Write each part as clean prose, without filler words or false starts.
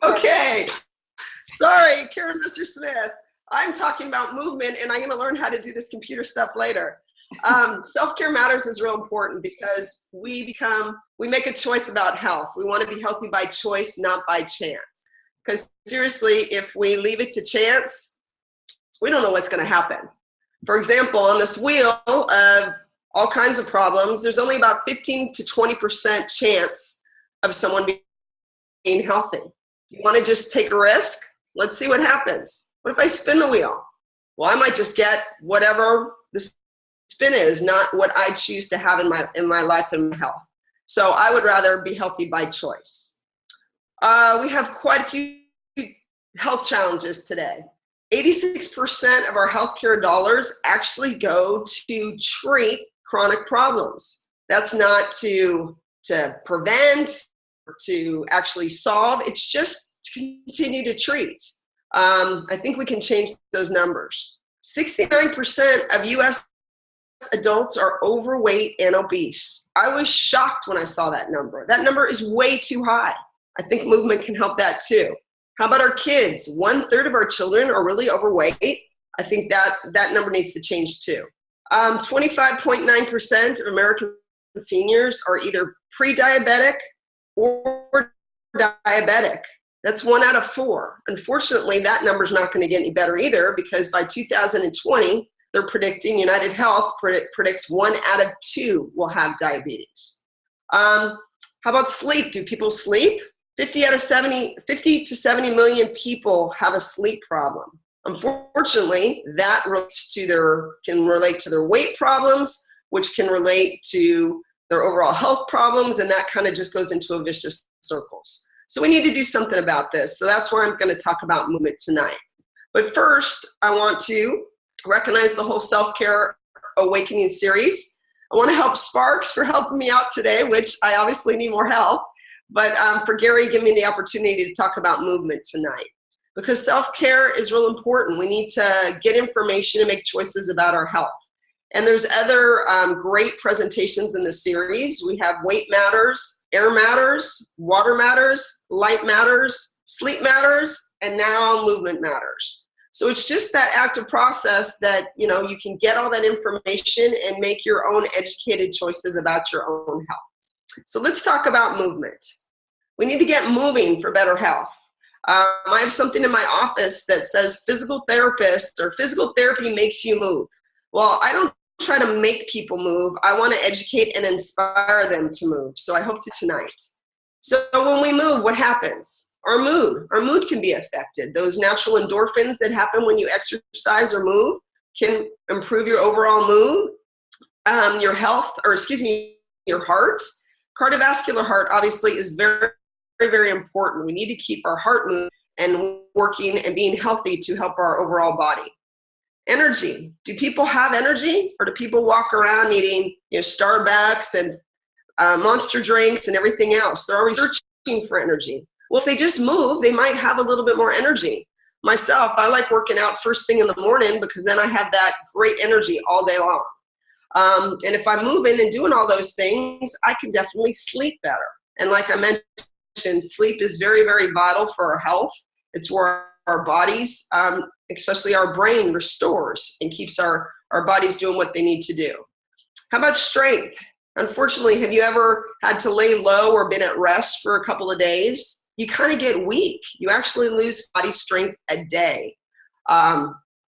Okay, sorry, Karen Messersmith. I'm talking about movement, and I'm going to learn how to do this computer stuff later. Self-care matters is real important because we make a choice about health. We want to be healthy by choice, not by chance. Because seriously, if we leave it to chance, we don't know what's going to happen. For example, on this wheel of all kinds of problems, there's only about 15 to 20% chance of someone being healthy. You want to just take a risk? Let's see what happens. What if I spin the wheel? Well, I might just get whatever the spin is, not what I choose to have in my life and my health. So I would rather be healthy by choice. We have quite a few health challenges today. 86% of our healthcare dollars actually go to treat chronic problems. That's not to prevent, or to actually solve. It's just to continue to treat. I think we can change those numbers. 69% of US adults are overweight and obese. I was shocked when I saw that number. That number is way too high. I think movement can help that too. How about our kids? 1/3 of our children are really overweight. I think that number needs to change too. 25.9% of American seniors are either pre-diabetic or diabetic. That's 1 out of 4. Unfortunately, that number's not going to get any better either, because by 2020, they're predicting, United Health predicts 1 out of 2 will have diabetes. How about sleep? Do people sleep? 50 to 70 million people have a sleep problem. Unfortunately, that can relate to their weight problems, which can relate to their overall health problems, and that kind of just goes into a vicious circles. So we need to do something about this. So that's why I'm going to talk about movement tonight. But first, I want to recognize the whole Self-Care Awakening series. I want to help Sparks for helping me out today, which I obviously need more help. But for Gary giving me the opportunity to talk about movement tonight. Because self-care is real important. We need to get information and make choices about our health. And there's other great presentations in the series. We have weight matters, air matters, water matters, light matters, sleep matters, and now movement matters. So it's just that active process that you can get all that information and make your own educated choices about your own health. So let's talk about movement. We need to get moving for better health. I have something in my office that says physical therapist or physical therapy makes you move. Well, I don't try to make people move. I want to educate and inspire them to move. So I hope to tonight. So when we move, what happens? Our mood can be affected. Those natural endorphins that happen when you exercise or move can improve your overall mood, your health, your heart. Cardiovascular heart obviously is very, very, very important. We need to keep our heart moving and working and being healthy to help our overall body. Energy. Do people have energy, or do people walk around eating Starbucks and Monster drinks and everything else? They're always searching for energy. Well, if they just move, they might have a little bit more energy. Myself, I like working out first thing in the morning because then I have that great energy all day long. And if I'm moving and doing all those things, I can definitely sleep better. And like I mentioned, sleep is very, very vital for our health. It's where our bodies, especially our brain, restores and keeps our bodies doing what they need to do. How about strength? Unfortunately, have you ever had to lay low or been at rest for a couple of days? You kind of get weak. You actually lose body strength a day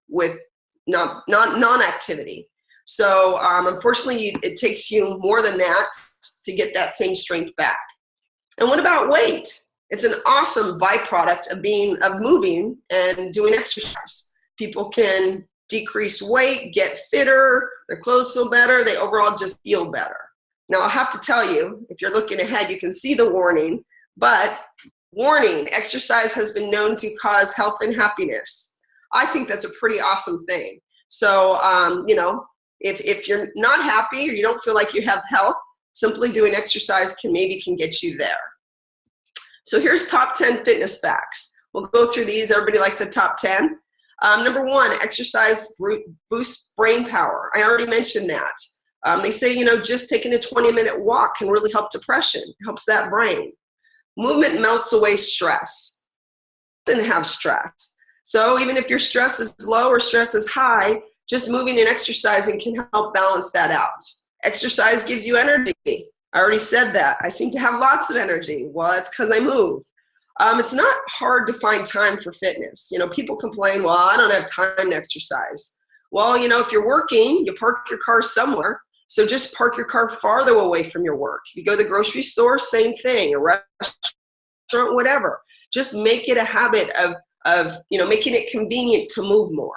with non-activity. So unfortunately, it takes you more than that to get that same strength back. And what about weight? It's an awesome byproduct of moving and doing exercise. People can decrease weight, get fitter, their clothes feel better, they overall just feel better. Now, I'll have to tell you, if you're looking ahead, you can see the warning, but warning, exercise has been known to cause health and happiness. I think that's a pretty awesome thing. So, if you're not happy or you don't feel like you have health, simply doing exercise can get you there. So here's top 10 fitness facts. We'll go through these. Everybody likes a top 10. Number 1, exercise boosts brain power. I already mentioned that. They say, just taking a 20-minute walk can really help depression. It helps that brain. Movement melts away stress. doesn't have stress. So even if your stress is low or stress is high, just moving and exercising can help balance that out. Exercise gives you energy. I already said that. I seem to have lots of energy. Well, that's because I move. It's not hard to find time for fitness. You know, people complain, well, I don't have time to exercise. Well, you know, if you're working, you park your car somewhere. So just park your car farther away from your work. You go to the grocery store, same thing, a restaurant, whatever. Just make it a habit of you know, making it convenient to move more.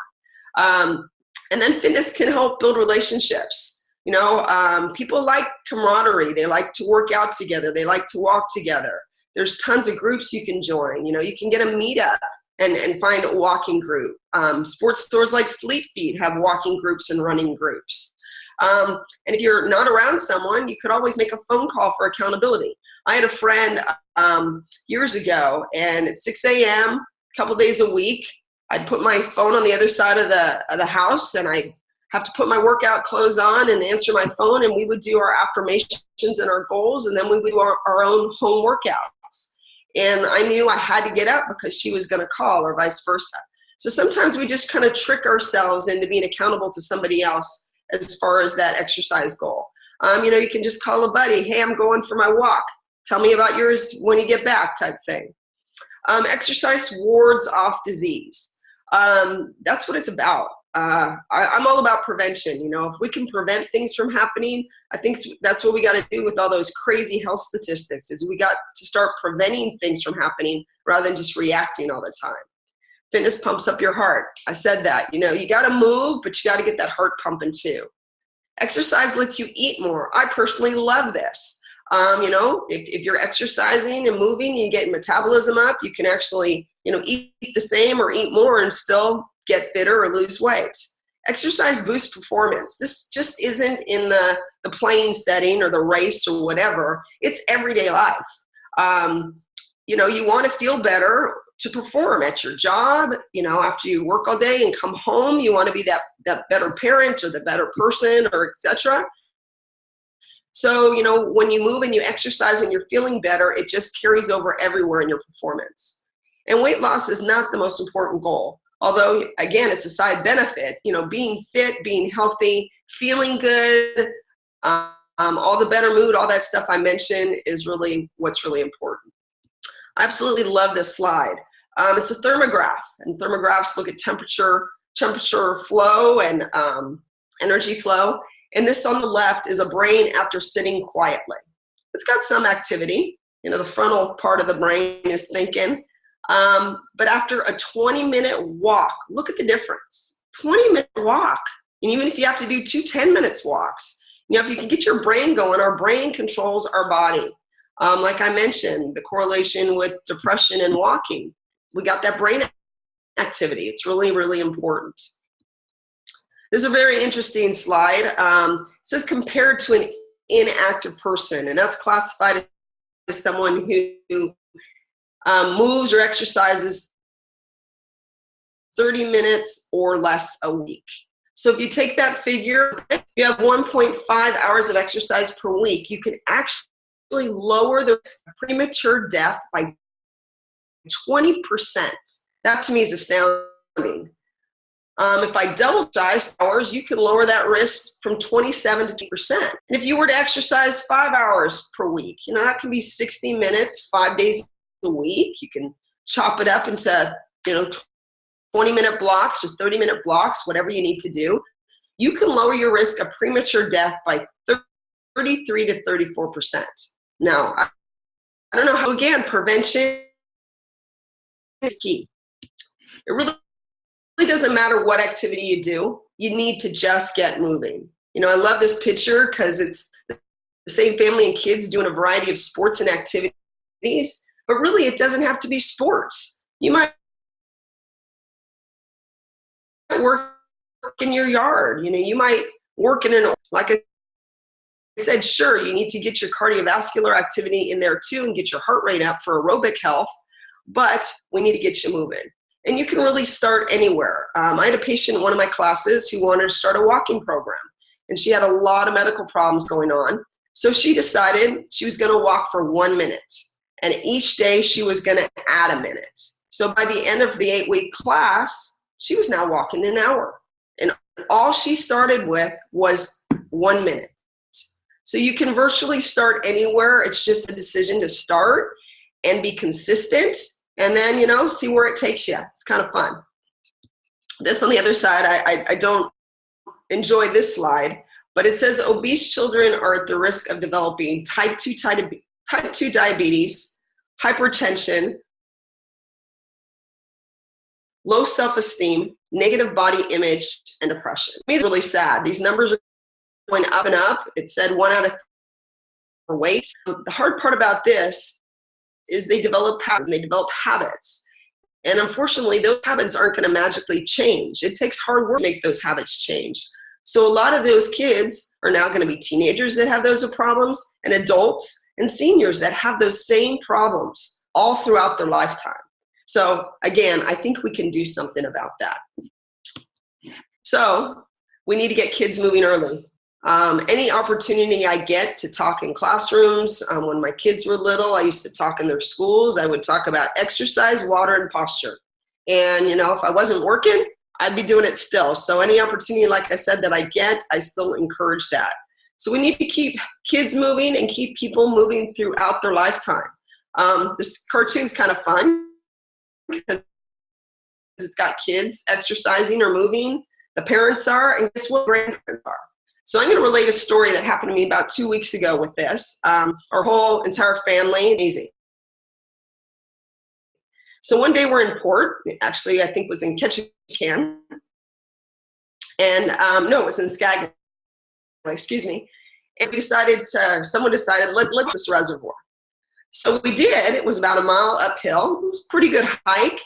And then fitness can help build relationships. You know, people like camaraderie. They like to work out together. They like to walk together. There's tons of groups you can join. You know, you can get a meetup and find a walking group. Sports stores like Fleet Feet have walking groups and running groups. And if you're not around someone, you could always make a phone call for accountability. I had a friend years ago, and at 6 a.m., a couple days a week, I'd put my phone on the other side of the house, and I'd have to put my workout clothes on and answer my phone, and we would do our affirmations and our goals, and then we would do our own home workouts. And I knew I had to get up because she was going to call, or vice versa. So sometimes we just kind of trick ourselves into being accountable to somebody else as far as that exercise goal. You know, you can just call a buddy, hey, I'm going for my walk. Tell me about yours when you get back, type thing. Exercise wards off disease. That's what it's about. I'm all about prevention. You know, if we can prevent things from happening, I think that's what we got to do with all those crazy health statistics, is we got to start preventing things from happening rather than just reacting all the time. Fitness pumps up your heart. I said that. You know, you got to move, but you got to get that heart pumping too. Exercise lets you eat more. I personally love this. You know, if you're exercising and moving, you get metabolism up, you can actually, you know, eat the same or eat more and still get fitter or lose weight. Exercise boosts performance. This just isn't in the playing setting or the race or whatever. It's everyday life. You know, you want to feel better to perform at your job. You know, after you work all day and come home, you want to be that better parent or the better person, or etc. So, you know, when you move and you exercise and you're feeling better, it just carries over everywhere in your performance. And weight loss is not the most important goal. Although, again, it's a side benefit. You know, being fit, being healthy, feeling good, all the better mood, all that stuff I mentioned is really what's really important. I absolutely love this slide. It's a thermograph, and thermographs look at temperature flow and energy flow. And this on the left is a brain after sitting quietly. It's got some activity. You know, the frontal part of the brain is thinking. But after a 20-minute walk, look at the difference. 20-minute walk. And even if you have to do 2 10-minute walks, you know, if you can get your brain going, our brain controls our body. Like I mentioned, the correlation with depression and walking. We got that brain activity. It's really, really important. This is a very interesting slide. It says compared to an inactive person, and that's classified as someone who moves or exercises 30 minutes or less a week. So if you take that figure, you have 1.5 hours of exercise per week. You can actually lower the risk of premature death by 20%. That to me is astounding. If I double size hours, you can lower that risk from 27 to 2%. And if you were to exercise 5 hours per week, you know, that can be 60 minutes, 5 days a week. You can chop it up into, you know, 20-minute blocks or 30-minute blocks, whatever you need to do. You can lower your risk of premature death by 33 to 34%. Now, I don't know how, again, prevention is key. It really doesn't matter what activity you do. You need to just get moving. You know, I love this picture because it's the same family and kids doing a variety of sports and activities, but really it doesn't have to be sports. You might work in your yard. You know, you might work in an, like I said, sure, you need to get your cardiovascular activity in there too and get your heart rate up for aerobic health, but we need to get you moving. And you can really start anywhere. I had a patient in one of my classes who wanted to start a walking program, and she had a lot of medical problems going on. So she decided she was going to walk for 1 minute, and each day she was going to add a minute. So by the end of the 8-week class, she was now walking an hour. And all she started with was 1 minute. So you can virtually start anywhere. It's just a decision to start and be consistent, and then, you know, see where it takes you. It's kind of fun. This on the other side, I don't enjoy this slide, but it says obese children are at the risk of developing type 2 diabetes, hypertension, low self-esteem, negative body image, and depression. To me, it's really sad. These numbers are going up and up. It said 1 out of 3 for weight. The hard part about this is they develop patterns, they develop habits. And unfortunately, those habits aren't going to magically change. It takes hard work to make those habits change. So a lot of those kids are now going to be teenagers that have those problems, and adults and seniors that have those same problems all throughout their lifetime. So again, I think we can do something about that. So we need to get kids moving early. Any opportunity I get to talk in classrooms, when my kids were little, I used to talk in their schools. I would talk about exercise, water, and posture. And, you know, if I wasn't working, I'd be doing it still. So any opportunity, like I said, that I get, I still encourage that. So we need to keep kids moving and keep people moving throughout their lifetime. This cartoon's kind of fun because it's got kids exercising or moving. The parents are, and guess what? Grandparents are. So I'm going to relate a story that happened to me about 2 weeks ago with this. Our whole entire family, amazing. So one day we're in port. Actually, I think it was in Ketchikan. And no, it was in Skagway, excuse me. And we decided someone decided, let's this reservoir. So we did. It was about a mile uphill. It was a pretty good hike.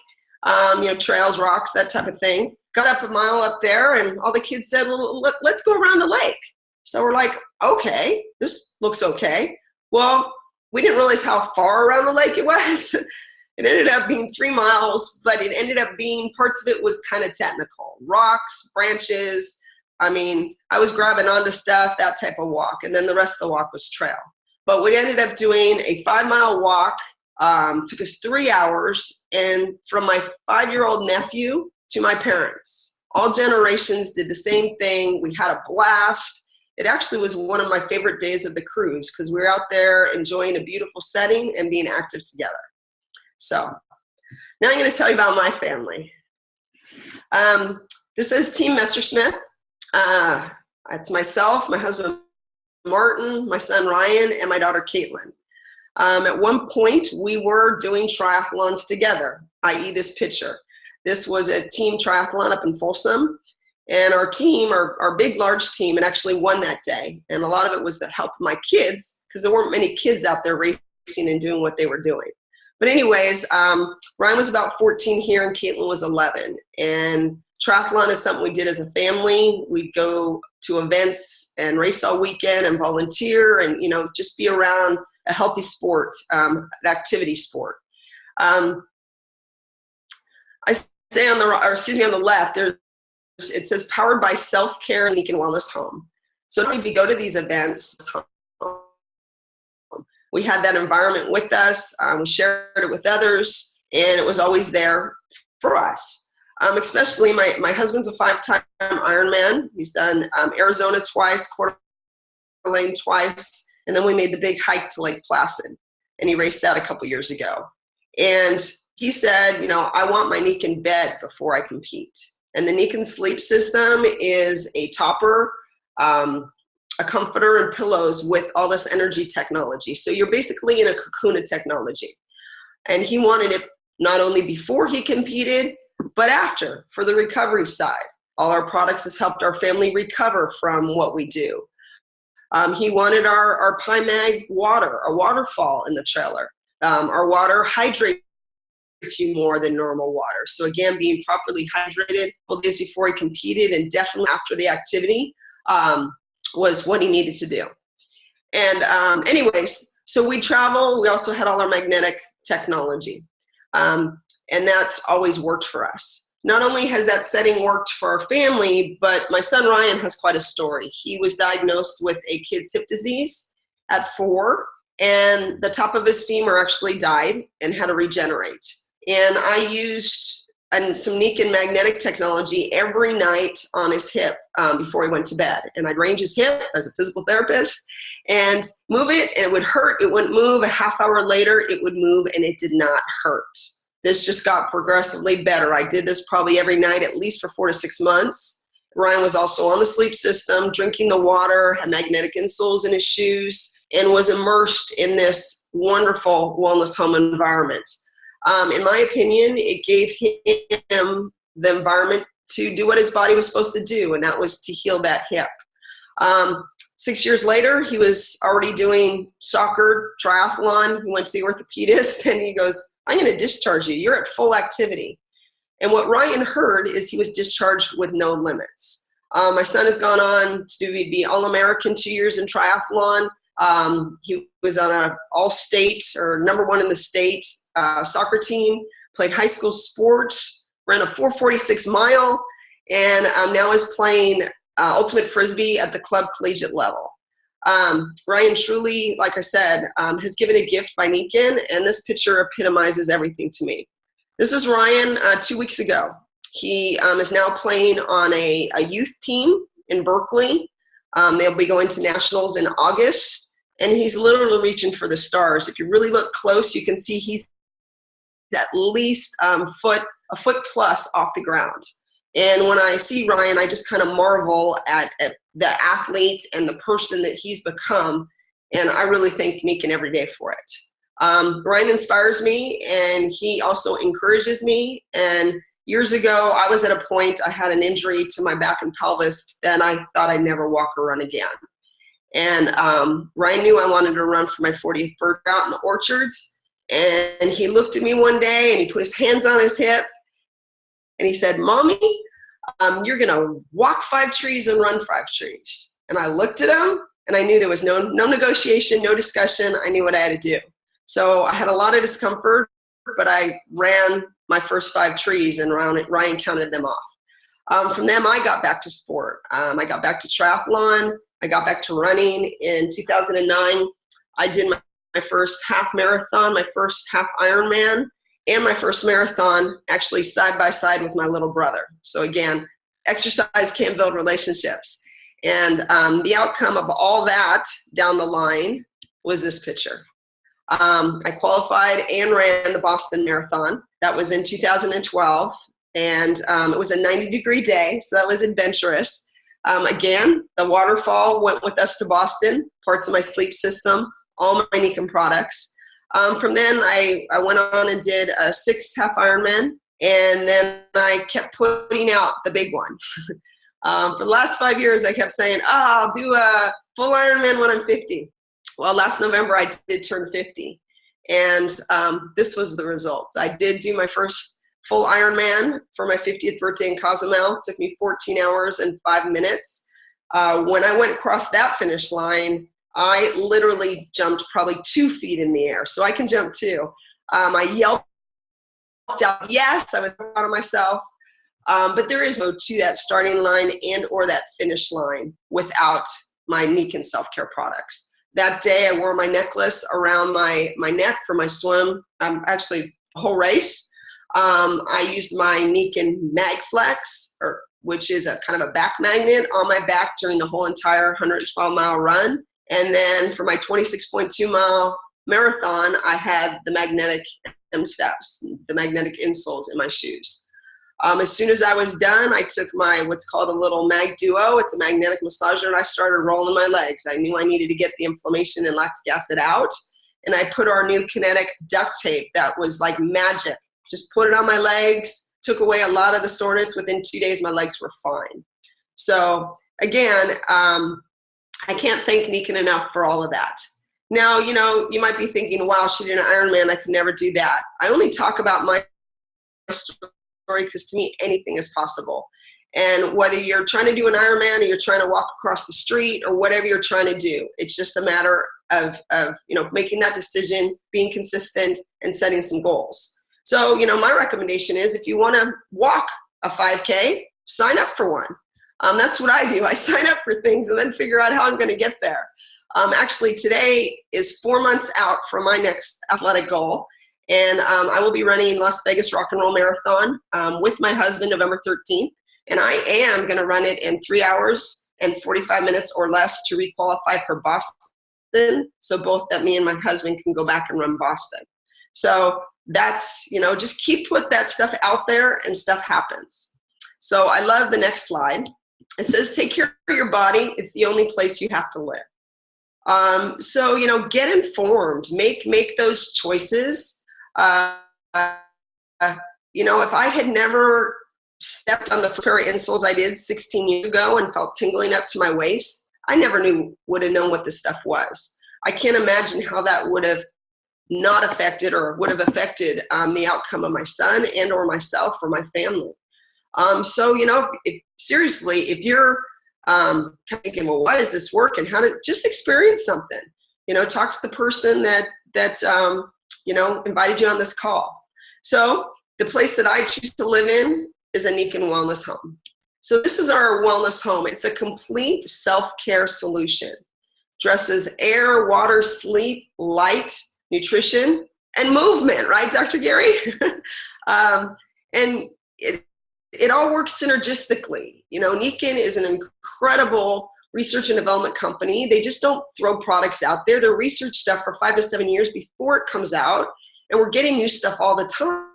You know, trails, rocks, that type of thing. Got up a mile up there, and all the kids said, well, let's go around the lake. So we're like, okay, this looks okay. Well, we didn't realize how far around the lake it was. It ended up being 3 miles, but it ended up being, parts of it was kind of technical. Rocks, branches. I mean, I was grabbing onto stuff, that type of walk, and then the rest of the walk was trail. But we ended up doing a 5-mile walk. Took us 3 hours, and from my 5-year-old nephew to my parents, all generations did the same thing. We had a blast. It actually was one of my favorite days of the cruise because we were out there enjoying a beautiful setting and being active together. So now I'm going to tell you about my family. This is Team Messersmith. It's myself, my husband Martin, my son Ryan, and my daughter Caitlin. At one point, we were doing triathlons together, i.e. this picture. This was a team triathlon up in Folsom, and our team, our big, large team, it actually won that day. And a lot of it was the help of my kids, because there weren't many kids out there racing and doing what they were doing. But anyways, Ryan was about 14 here, and Caitlin was 11. And triathlon is something we did as a family. We'd go to events and race all weekend and volunteer and, you know, just be around a healthy sport, an activity sport. I say on the left, it says powered by self-care and Unique and Wellness Home. So if we go to these events, we had that environment with us, we shared it with others, and it was always there for us. Especially my husband's a 5-time Ironman. He's done Arizona twice, Coeur d'Alene twice, and then we made the big hike to Lake Placid, and he raced that a couple years ago. And he said, you know, I want my Nick in bed before I compete. And the Nick and Sleep system is a topper, a comforter, and pillows with all this energy technology. So you're basically in a cocoon of technology. And he wanted it not only before he competed, but after, for the recovery side. All our products has helped our family recover from what we do. He wanted our Mag water, a waterfall in the trailer. Our water hydrates you more than normal water. So again, being properly hydrated a couple days before he competed and definitely after the activity was what he needed to do. And anyways, so we travel. We also had all our magnetic technology. And that's always worked for us. Not only has that setting worked for our family, but my son Ryan has quite a story. He was diagnosed with a kid's hip disease at 4, and the top of his femur actually died and had to regenerate. And I used some Nikken magnetic technology every night on his hip before he went to bed. And I'd range his hip as a physical therapist and move it, and it would hurt. It wouldn't move. A half hour later, it would move, and it did not hurt. This just got progressively better. I did this probably every night, at least for 4 to 6 months. Ryan was also on the sleep system, drinking the water, had magnetic insoles in his shoes, and was immersed in this wonderful wellness home environment. In my opinion, it gave him the environment to do what his body was supposed to do, and that was to heal that hip. 6 years later, he was already doing soccer, triathlon. He went to the orthopedist, and he goes, I'm going to discharge you. You're at full activity. And what Ryan heard is he was discharged with no limits. My son has gone on to be All-American 2 years in triathlon. He was on an all-state or #1 in the state soccer team, played high school sports, ran a 446 mile, and now is playing ultimate frisbee at the club collegiate level. Ryan truly, like I said, has given a gift by Nikken, and this picture epitomizes everything to me. This is Ryan 2 weeks ago. He is now playing on a youth team in Berkeley. They'll be going to nationals in August, and he's literally reaching for the stars. If you really look close, you can see he's at least a foot plus off the ground. And when I see Ryan, I just kind of marvel at the athlete and the person that he's become, and I really thank Nikken every day for it. Ryan inspires me, and he also encourages me. And years ago, I was at a point, I had an injury to my back and pelvis, and I thought I'd never walk or run again. And Ryan knew I wanted to run for my 40th birthday out in the orchards. And he looked at me one day, and he put his hands on his hip, and he said, Mommy, you're going to walk 5 trees and run 5 trees. And I looked at him, and I knew there was no negotiation, no discussion. I knew what I had to do. So I had a lot of discomfort, but I ran my first 5 trees, and Ryan counted them off. From them, I got back to sport. I got back to triathlon. I got back to running. In 2009, I did my first half marathon, my first half Ironman, and my first marathon, actually side by side with my little brother. So again, exercise can build relationships. And the outcome of all that down the line was this picture. I qualified and ran the Boston Marathon. That was in 2012, and it was a 90-degree day, so that was adventurous. Again, the waterfall went with us to Boston, parts of my sleep system, all my Nikken products. From then, I went on and did a 6 half Ironman, and then I kept putting out the big one. For the last 5 years, I kept saying, I'll do a full Ironman when I'm 50. Well, last November, I did turn 50, and this was the result. I did do my first full Ironman for my 50th birthday in Cozumel. It took me 14 hours and 5 minutes. When I went across that finish line, I literally jumped probably 2 feet in the air, so I can jump too. I yelped out, yes, I was proud of myself, but there is no to that starting line and or that finish line without my Nikken self-care products. That day, I wore my necklace around my neck for my swim, actually the whole race. I used my Nikken MagFlex, which is a kind of a back magnet on my back during the whole entire 112-mile run. And then for my 26.2-mile marathon, I had the magnetic M-steps, the magnetic insoles in my shoes. As soon as I was done, I took my what's called a little Mag Duo. It's a magnetic massager, and I started rolling my legs. I knew I needed to get the inflammation and lactic acid out, and I put our new kinetic duct tape that was like magic. Just put it on my legs, took away a lot of the soreness. Within 2 days, my legs were fine. So again, I can't thank Nikken enough for all of that. Now, you might be thinking, wow, she did an Ironman, I could never do that. I only talk about my story because to me, anything is possible. And whether you're trying to do an Ironman or you're trying to walk across the street or whatever you're trying to do, it's just a matter of making that decision, being consistent, and setting some goals. So, my recommendation is if you want to walk a 5K, sign up for one. That's what I do. I sign up for things and then figure out how I'm going to get there. Actually, today is 4 months out from my next athletic goal. And I will be running Las Vegas Rock and Roll Marathon with my husband November 13th. And I am going to run it in 3 hours and 45 minutes or less to requalify for Boston. So both that me and my husband can go back and run Boston. So that's, just keep put that stuff out there and stuff happens. So I love the next slide. It says, take care of your body. It's the only place you have to live. So, get informed, make those choices. If I had never stepped on the Ferrari insoles I did 16 years ago and felt tingling up to my waist, I never would have known what this stuff was. I can't imagine how that would have not affected or would have affected the outcome of my son and or myself or my family. So, seriously, if you're thinking, well, why does this work and how to just experience something, talk to the person that invited you on this call. So the place that I choose to live in is a Nikan Wellness Home. So this is our wellness home. It's a complete self-care solution. Dresses air, water, sleep, light, nutrition, and movement, right, Dr. Gary? And it all works synergistically. Nikan is an incredible research and development company. They just don't throw products out there. They research stuff for 5 to 7 years before it comes out, and we're getting new stuff all the time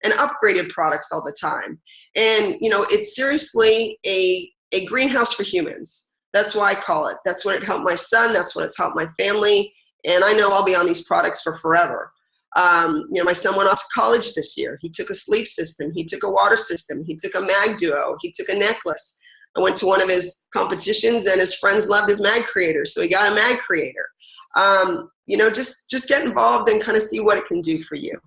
and upgraded products all the time. And, it's seriously a greenhouse for humans. That's why I call it. That's what it helped my son. That's what it's helped my family. And I know I'll be on these products for forever. My son went off to college this year. He took a sleep system. He took a water system. He took a mag duo. He took a necklace. I went to one of his competitions and his friends loved his mag creator. So he got a mag creator. Just get involved and kind of see what it can do for you.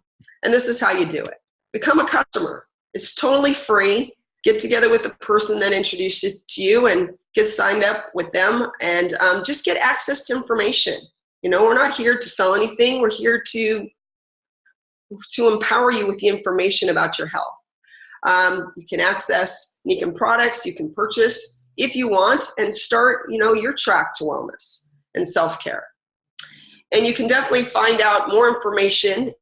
And this is how you do it. Become a customer. It's totally free. Get together with the person that introduced it to you and get signed up with them and just get access to information. We're not here to sell anything. We're here to empower you with the information about your health. You can access Nikan products. You can purchase if you want and start, your track to wellness and self-care. And you can definitely find out more information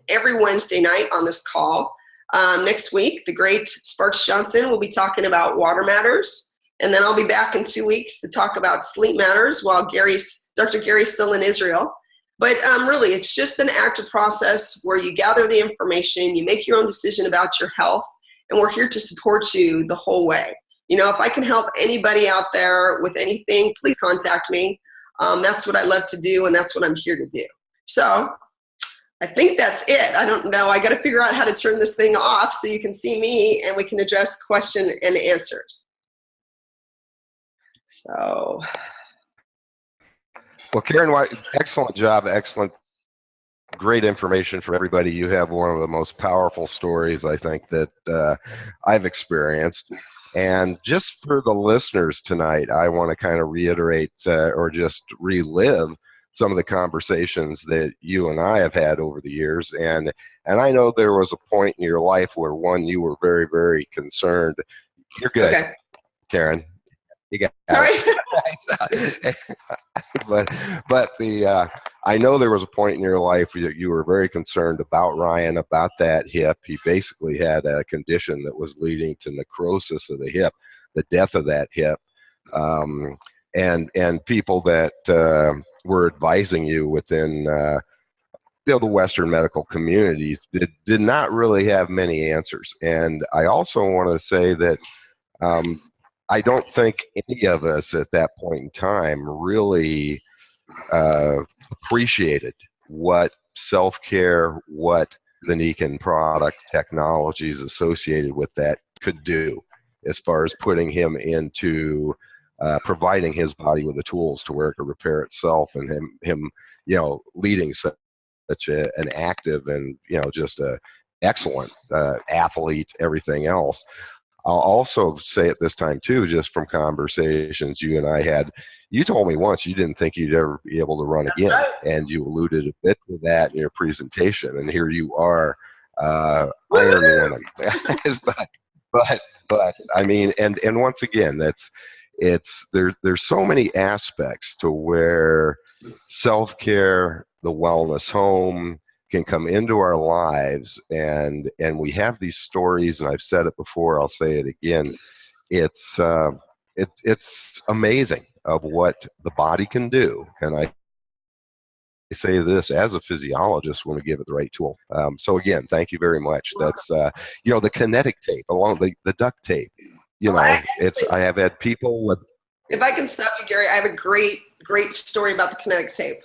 every Wednesday night on this call. Next week, the great Sparks Johnson will be talking about water matters. And then I'll be back in 2 weeks to talk about sleep matters while Dr. Gary's still in Israel. But really, it's just an active process where you gather the information, you make your own decision about your health, and we're here to support you the whole way. If I can help anybody out there with anything, please contact me. That's what I love to do, and that's what I'm here to do. So I think that's it. I don't know. I got to figure out how to turn this thing off so you can see me and we can address question and answers. So. Well, Karen, excellent job. Excellent. Great information for everybody. You have one of the most powerful stories, I think, that I've experienced. And just for the listeners tonight, I want to kind of reiterate or just relive some of the conversations that you and I have had over the years. And I know there was a point in your life where, one, you were very, very concerned. You're good, okay, Karen. You got it. but I know there was a point in your life where you were very concerned about Ryan, about that hip. He basically had a condition that was leading to necrosis of the hip, the death of that hip. And people that were advising you within the Western medical community did not really have many answers. And I also want to say that I don't think any of us at that point in time really appreciated what self-care, what the Nikan product technologies associated with that could do as far as putting him into providing his body with the tools to where it could repair itself, and him leading such an active and just a excellent athlete, everything else. I'll also say at this time too, just from conversations you and I had, you told me once you didn't think you'd ever be able to run again. That's right. And you alluded a bit to that in your presentation, and here you are, Iron Woman. but I mean, and once again, There's so many aspects to where self-care, the wellness home can come into our lives, and we have these stories, and I've said it before, I'll say it again. It's amazing of what the body can do, and I say this as a physiologist when we give it the right tool. So again, thank you very much. That's the kinetic tape along the duct tape. I have had people with. If I can stop you, Gary, I have a great story about the kinetic tape.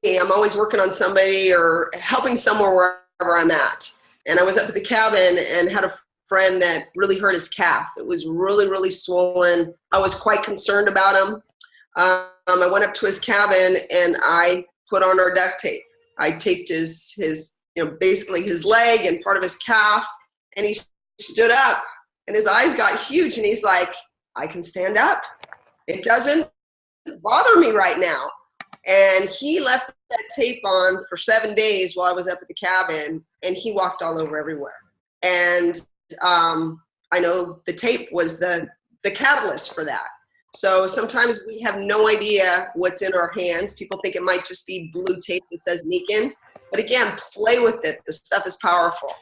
Me, I'm always working on somebody or helping someone wherever I'm at. And I was up at the cabin and had a friend that really hurt his calf. It was really, really swollen. I was quite concerned about him. I went up to his cabin and I put on our duct tape. I taped his basically his leg and part of his calf, and he stood up and his eyes got huge and he's like, I can stand up. It doesn't bother me right now. And he left that tape on for 7 days while I was up at the cabin, and he walked all over everywhere. And I know the tape was the catalyst for that. So sometimes we have no idea what's in our hands. People think it might just be blue tape that says Meekin. But again, play with it. The stuff is powerful.